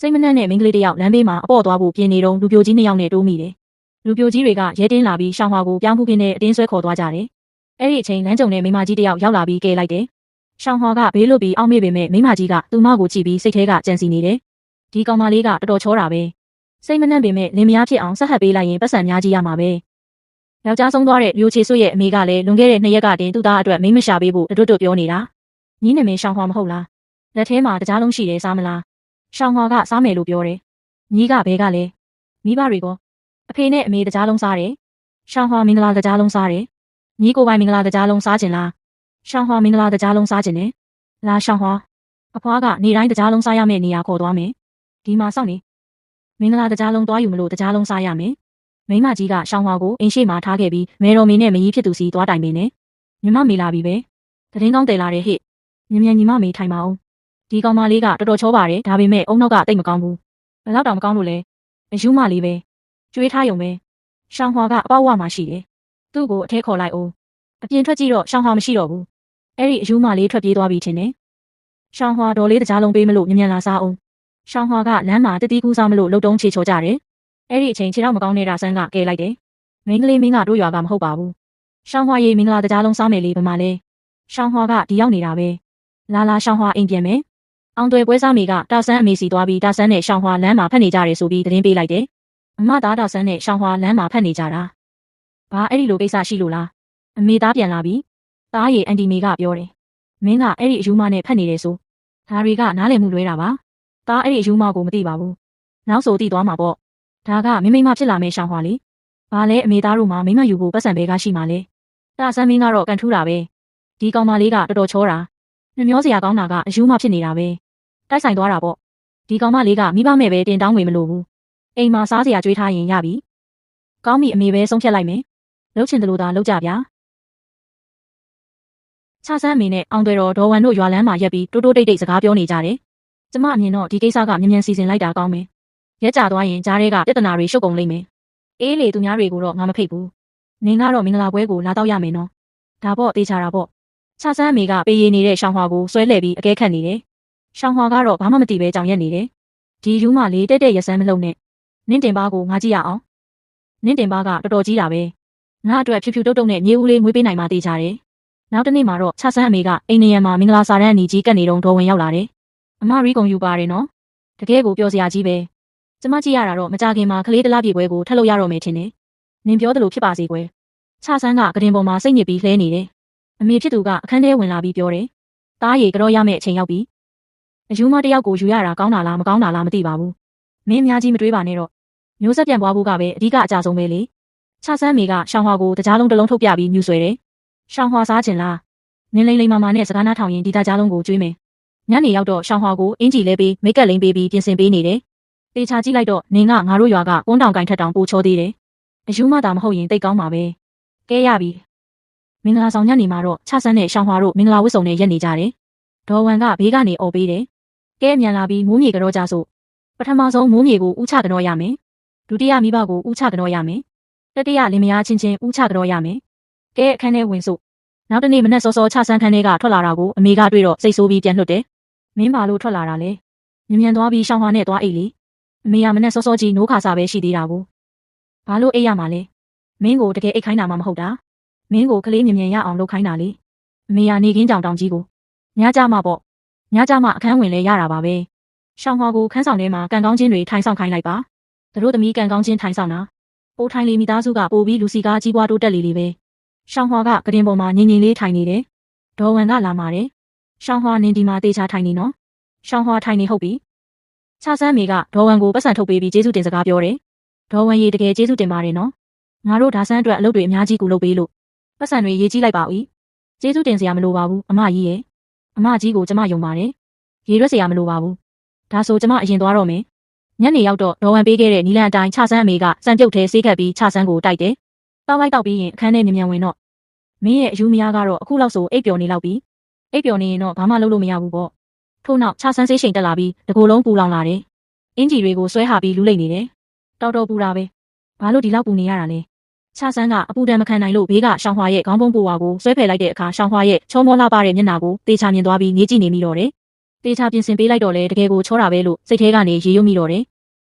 စိတ်မနှံ့တဲ့မိန်းကလေးတစ်ယောက်လမ်းဘေးမှာအပေါ့သွားဖို့ပြင်နေတော့လူပြိုကြီးနှစ်ယောက်နဲ့တိုးမိတယ်။လူပြိုကြီးတွေကရဲတင်းလာပြီးရှောင်းဟွာကိုပြောင်းဖူးခင်းနဲ့အတင်းဆွဲခေါ်သွားကြတယ်။အဲ့ဒီအချိန်လမ်းကြုံတဲ့မိမကြီးတစ်ယောက်ရောက်လာပြီးကဲလိုက်တယ်။ရှောင်းဟွာကဘေးလွတ်ပြီးအောက်မေ့ပေမဲ့မိမကြီးကသူ့မကိုကြည့်ပြီးစိတ်ထဲကကြံစီနေတယ်။ဒီကောင်မလေးကတော်တော်ချောတာပဲ။စိတ်မနှံ့ပေမဲ့လင်မယားဖြစ်အောင်ဆက်ဟပ်ပေးလိုက်ရင်ပတ်စံများကြီးရမှာပဲ။ယောက်ျားဆုံးသွားတဲ့မျိုးချေဆွရဲ့အမေကလည်းလွန်ခဲ့တဲ့2ရက်ကတင်သူ့သားအတွက်မိမရှာပေးဖို့တွတ်တွတ်ပြောနေတာ။ညီနာမည်ရှောင်းဟွာမဟုတ်လား။လက်ထဲမှာတကြားလုံးရှိတယ်စားမလား။ရှောင်းဟွာကစားမယ်လို့ပြောတယ်။ညီကဘဲကလည်းမိဘတွေက။အဖေနဲ့အမေတကြားလုံးစားတယ်။ရှောင်းဟွာမင်္ဂလာတကြားလုံးစားတယ်။ညီကိုပိုင်မင်္ဂလာတကြားလုံးစားခြင်းလား။ရှောင်းဟွာမင်္ဂလာတကြားလုံးစားခြင်းနဲ့။လာရှောင်းဟွာအဖွားကနေတိုင်းတကြားလုံးစားရမယ့်နေရာခေါ်သွားမယ်။ဒီမှာစောင့်နေ။မင်္ဂလာတကြားလုံးသွားယူမလို့တကြားလုံးစားရမယ်။မိမကြီးကရှောင်းဟွာကိုအိမ်ရှိမှထားခဲ့ပြီးမဲတော်မီနဲ့မကြီးဖြစ်သူစီသွားတိုင်ပင်နဲ့။ညီမမေလာပြီပဲ။တရင်ကောင်းတယ်လာတဲ့ဟစ်။မြ мян ညီမမေထိုင်ပါအောင်။ဒီကောင်မလေးကတော်တော်ချောပါတယ်ဒါပေမဲ့အုံနောက်ကတိတ်မကောင်းဘူး။ဘယ်တော့တောင်မကောင်းလို့လဲ။အယူမလေးပဲ။ကျွေးထားရုံပဲ။ရှောင်းဟွာကအပေါက်ဝမှာရှိတယ်။သူ့ကိုအထဲခေါ်လိုက်အောင်။အပြင်ထွက်ကြည့်တော့ရှောင်းဟွာမရှိတော့ဘူး။အဲ့ဒီအယူမလေးထွက်ပြေးသွားပြီထင်တယ်။ရှောင်းဟွာတော်လေးတကြားလုံးပေးမလို့မြ мян လာစားအောင်။ရှောင်းဟွာကလမ်းမှာတတိကူးစားမလို့လှုပ်တုံးချေချော်ကြတယ်။အဲ့ဒီအချိန်ခြေတော့မကောင်းနေတာဆန်းကကဲလိုက်တယ်။မိန်းကလေးမင်းကတို့ရွာကမဟုတ်ပါဘူး။ရှောင်းဟွာရေးမင်္ဂလာတကြားလုံးစားမယ်လေဘယ်မှာလဲ။ရှောင်းဟွာကဒီရောက်နေတာပဲ။လာလာရှောင်းဟွာအိမ်ပြန်မယ်။အောင်သွဲပွဲစားမိကတာဆန်းအမေစီသွားပြီးတာဆန်းနဲ့ရှောင်းဟွာလမ်းမှာဖက်နေကြတယ်ဆိုပြီးသတင်းပေးလိုက်တယ်။အမသားတာဆန်းနဲ့ရှောင်းဟွာလမ်းမှာဖက်နေကြတာ။ဘာအဲ့ဒီလိုကိစ္စရှိလို့လား။အမေသားပြန်လာပြီ။သားရည်အန်တီမေကပြောတယ်။မင်းကအဲ့ဒီအယူမနဲ့ဖက်နေတယ်ဆို။ဒါတွေကနားလည်မှုလွဲတာပါ။သားအဲ့ဒီအယူမကိုမသိပါဘူး။နောက်ဆိုသိသွားမှာပေါ့။ဒါကမိမဖြစ်လာမယ့်ရှောင်းဟွာလေ။ဘာလဲအမေသားတို့မှမိမယူဖို့ပတ်စံဘဲကရှိမှလဲ။တာဆန်းမင်းကတော့ကန်ထူးတာပဲ။ဒီကောင်မလေးကတော်တော်ချောတာ။နှမျောစရာကောင်းတာကအယူမဖြစ်နေတာပဲ။တိုက်ဆိုင်သွားတာပေါ့ဒီကောင်မလေးကမိဘမဲ့ပဲတင်တောင်းဝင်မလို့ဘူးအိမ်မှာစားစရာကြွေးထားရင်ရပြီကောင်းပြီအမေပဲဆုံးဖြတ်လိုက်မယ်လှုပ်ချင်တယ်လို့သာလှုပ်ကြဗျာခြားဆန်းအမေနဲ့အောင်တွေတော်ဒေါ်ဝမ်တို့ရွာလမ်းမှာရက်ပြီးတိုးတိုးတိတ်တိတ်စကားပြောနေကြတယ်ကျမအမြင်တော့ဒီကိစ္စကမြန်မြန်စီစဉ်လိုက်တာကောင်းမယ်ရက်ကြသွားရင်ကြားထဲကပြဿနာတွေရှုပ်ကုန်လိမ့်မယ်အေးလေသူများတွေကိုတော့ငါမဖိတ်ဘူးနင်ကတော့မင်္ဂလာပွဲကိုလာတော့ရမယ်နော်ဒါပေါ့တေးချတာပေါ့ခြားဆန်းအမေကပေးရည်နေတဲ့ရှောင်းဟွာကိုဆွဲလှည့်ပြီးအကဲခတ်နေတယ်ရှောင်းဟွာကတော့ဘာမှမသိပဲကြောင်ရက်နေတယ်ဒီယူမလေးတဲ့ရစမ်းမလုံးနဲ့နင့်တင်ပါကိုငါကြည့်ရအောင်နင့်တင်ပါကတော်တော်ကြီးတာပဲငါအတွက်ဖြူဖြူတုတ်တုတ်နဲ့မြေဦးလေးမွေးပေးနိုင်မှတေးချတယ်နောက်တနေ့မှာတော့ခြားဆန်းအမေကအိမ်နေရံမှာမင်္ဂလာစာတန်းအနီကြီးကတ်နေတော့ဒေါ်ဝင်ရောက်လာတယ်အမရီကုံယူပါတယ်နော်တကယ်ကိုပြောစရာကြီးပဲကျမကြည့်ရတာတော့မကြခင်မှာကလေးတလားပြေပွဲကိုထပ်လို့ရတော့မယ်ထင်တယ်နင်ပြောသလိုဖြစ်ပါစေကွယ်ခြားဆန်းကကတင်ပေါ်မှာစိတ်ညစ်ပြီးလှဲနေတယ်အမေဖြစ်သူကအခန်းထဲဝင်လာပြီးပြောတယ်သားရည်ကြောရမယ့်အချိန်ရောက်ပြီအယူမတယောက်ကိုယူရတာကောင်းတာလားမကောင်းတာလားမသိပါဘူးမင်းအများကြီးမတွေးပါနဲ့တော့မျိုးဆက်ပြန်ပွားဖို့ကပဲအဓိကအကြဆုံးပဲလေခြားဆန်းမေကရှောင်းဟွာကိုတကြားလုံးတစ်လုံးထုတ်ပြပြီးမြူဆွဲတယ်ရှောင်းဟွာစားခြင်းလားနင်းလိမ့်လိမ့်မာမာနဲ့စကားနားထောင်ရင်ဒီတကြားလုံးကိုကျွေးမယ်ညနေရောက်တော့ရှောင်းဟွာကိုအင်ဂျီလဲပေးမိတ်ကပ်လိမ့်ပေးပြီးပြင်ဆင်ပေးနေတယ်တေချာကြည့်လိုက်တော့နင်ကငါတို့ရွာကကွန်းတောင်ကိုင်ထက်တောင်ပိုချောသေးတယ်အယူမသာမဟုတ်ရင်တိတ်ကောင်းပါပဲကဲရပြီမင်္ဂလာဆောင်ညနေမှာတော့ခြားဆန်းနဲ့ရှောင်းဟွာတို့မင်္ဂလာဝတ်စုံနဲ့ရက်နေကြတယ်ဒေါ်ဝမ်ကဘေးကနေអော်ပေးတယ်ကဲမြန်လာပြီးမိုးမြေကြောကြစို့ပထမဆုံးမိုးမြေကိုဥချကြောရမယ်ဒုတိယမိဘကိုဥချကြောရမယ်တတိယလင်မယားချင်းချင်းဥချကြောရမယ်ကဲအခန်းထဲဝင်စို့နောက်တနေ့မနက်စောစောခြားဆန်းခန်းထဲကထွက်လာတာကိုအမေကတွေ့တော့စိတ်ဆိုးပြီးပြန်လွတ်တယ်မင်းပါလို့ထွက်လာတာလေမြန်သွားပြီးရှောင်းဟွာနဲ့သွားအိတ်လေအမေကမနက်စောစောကြီးနိုးခါစားပဲရှိသေးတာကိုဘာလို့အိတ်ရမှာလဲမင်းကိုတကယ်အိတ်ခိုင်းတာမှမဟုတ်တာမင်းကိုကလေးမြန်ရအောင်လုပ်ခိုင်းတာလေအမေကနေခင်းကြောင်တောင်ကြီးကိုညကြမှာပေါ့ညကြမှာအခန်းဝင်လဲရတာပါပဲရှောင်းဟွာကိုခန်းဆောင်ထဲမှာကန်ကောင်းချင်းတွေထိုင်ဆောင်ခိုင်းလိုက်ပါတို့သမီးကန်ကောင်းချင်းထိုင်ဆောင်တာပိုးထိုင်လေးမိသားစုကပိုးပြီးလူစီကားကြီးပွားတိုးတက်လေးလေးပဲရှောင်းဟွာကကတင်ပေါ်မှာငင်ငင်လေးထိုင်နေတယ်ဒေါ်ဝမ်ကလာมาတယ်ရှောင်းဟွာနင်းဒီမှာတေချာထိုင်နေနော်ရှောင်းဟွာထိုင်နေဟုတ်ပြီခြားဆန်းမေကဒေါ်ဝမ်ကိုပတ်စံထုတ်ပေးပြီးကျေးဇူးတင်စကားပြောတယ်ဒေါ်ဝမ်ရေတကယ်ကျေးဇူးတင်ပါတယ်နော်ငါတို့ဒါဆန်းအတွက်အလုပ်တွေအများကြီးကူလုပ်ပေးလို့ပတ်စံတွေရေးကြည့်လိုက်ပါဦးကျေးဇူးတင်စရာမလိုပါဘူးအမကြီးရဲ့အမကြီးကိုကျမယုံပါတယ်ရေရွက်စရာမလိုပါဘူးဒါဆိုကျမအရင်သွားတော့မယ်ညနေရောက်တော့ဒေါ်ဝမ်ပေးခဲ့တဲ့နီလန်အတိုင်းခြားဆန်းအမေကစံပြုတ်ထဲဆေးခတ်ပြီးခြားဆန်းကိုတိုက်တယ်တောက်လိုက်တောက်ပြီးရင်အခန်းထဲမြန်ဝင်တော့မင်းရဲ့အယူမယားကတော့အခုလောက်ဆိုအိပ်ပျော်နေလောက်ပြီအိပ်ပျော်နေရင်တော့ဘာမှလုပ်လို့မရဘူးပေါ့ထို့နောက်ခြားဆန်းဆေးချိန်တက်လာပြီးတကိုယ်လုံးပူလောင်လာတယ်အင်ဂျီတွေကိုဆွဲဟာပြီးလူးလိမ့်နေတယ်တော်တော်ပူတာပဲဘာလို့ဒီလောက်ပူနေရတာလဲခြားဆန်းကအပူဒဏ်မခံနိုင်လို့ဘေးကရှောင်းဟွာရဲ့ခေါင်းပုံးပူဝါကိုဆွဲဖယ်လိုက်တဲ့အခါရှောင်းဟွာရဲ့ချောမောလှပတဲ့မျက်နှာကိုတေချာမြင်သွားပြီးနေကြည့်နေမိတော့တယ် တေချာပြင်ဆင်ပေးလိုက်တော့လေတကယ်ကိုချောတာပဲလို့စိတ်ထဲကနေရေရွတ်မိတော့တယ်